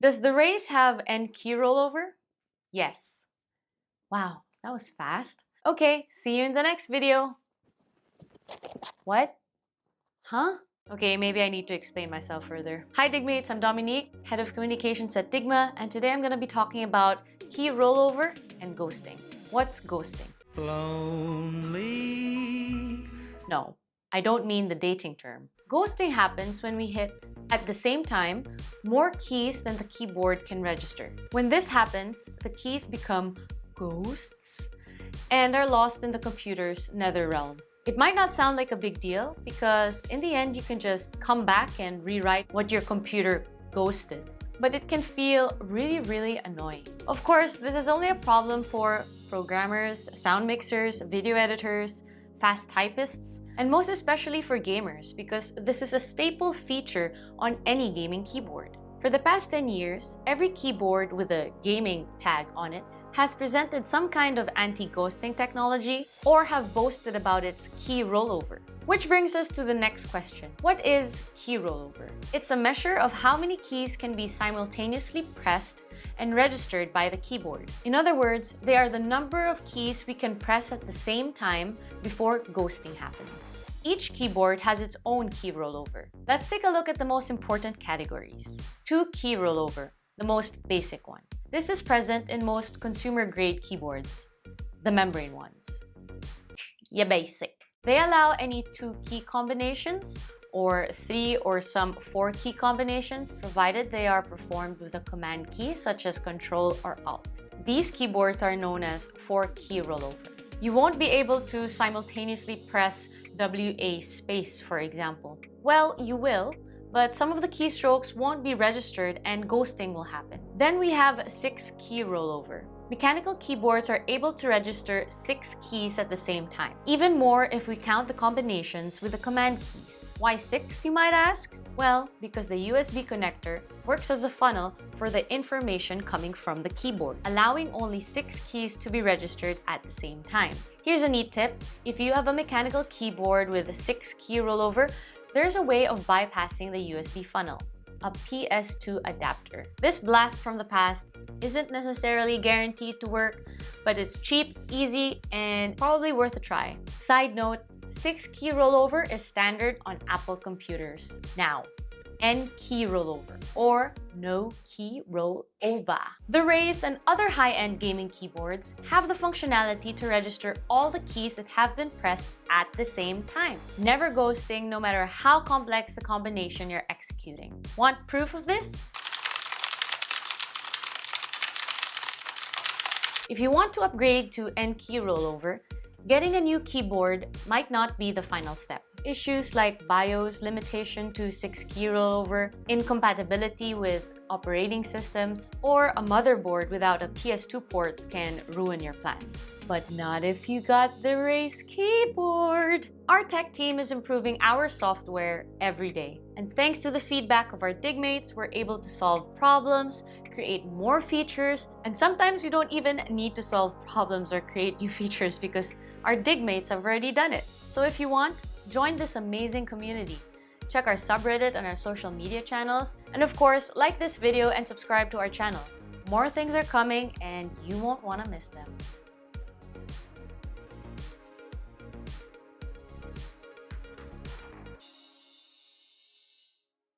Does the race have end key rollover? Yes. Wow, that was fast. Okay, see you in the next video. What? Huh? Okay, maybe I need to explain myself further. Hi Digmates, I'm Dominique, Head of Communications at Digma, and today I'm gonna be talking about key rollover and ghosting. What's ghosting? Lonely. No, I don't mean the dating term. Ghosting happens when we hit, at the same time, more keys than the keyboard can register. When this happens, the keys become ghosts and are lost in the computer's nether realm. It might not sound like a big deal because in the end you can just come back and rewrite what your computer ghosted. But it can feel really annoying. Of course, this is only a problem for programmers, sound mixers, video editors, fast typists, and most especially for gamers because this is a staple feature on any gaming keyboard. For the past 10 years, every keyboard with a gaming tag on it has presented some kind of anti-ghosting technology or have boasted about its key rollover. Which brings us to the next question. What is key rollover? It's a measure of how many keys can be simultaneously pressed and registered by the keyboard. In other words, they are the number of keys we can press at the same time before ghosting happens. Each keyboard has its own key rollover. Let's take a look at the most important categories. 2 key rollover, the most basic one. This is present in most consumer-grade keyboards, the membrane ones. Yeah, basic. They allow any 2 key combinations or 3 or some 4 key combinations, provided they are performed with a command key such as Control or Alt. These keyboards are known as 4 key rollover. You won't be able to simultaneously press WA space, for example. Well, you will, but some of the keystrokes won't be registered and ghosting will happen. Then we have 6 key rollover. Mechanical keyboards are able to register 6 keys at the same time. Even more if we count the combinations with the command keys. Why 6, you might ask? Well, because the USB connector works as a funnel for the information coming from the keyboard, allowing only 6 keys to be registered at the same time. Here's a neat tip. If you have a mechanical keyboard with a 6 key rollover, there's a way of bypassing the USB funnel, a PS2 adapter. This blast from the past isn't necessarily guaranteed to work, but it's cheap, easy, and probably worth a try. Side note, 6 key rollover is standard on Apple computers. Now, N key rollover or no key rollover. The Raze and other high-end gaming keyboards have the functionality to register all the keys that have been pressed at the same time, never ghosting no matter how complex the combination you're executing. Want proof of this? If you want to upgrade to N key rollover, getting a new keyboard might not be the final step. Issues like BIOS limitation to 6 key rollover, incompatibility with operating systems, or a motherboard without a PS2 port can ruin your plans. But not if you got the Raze keyboard! Our tech team is improving our software every day. And thanks to the feedback of our Digmates, we're able to solve problems, create more features, and sometimes we don't even need to solve problems or create new features because our Digmates have already done it. So if you want, join this amazing community. Check our subreddit and our social media channels. And of course, like this video and subscribe to our channel. More things are coming and you won't want to miss them.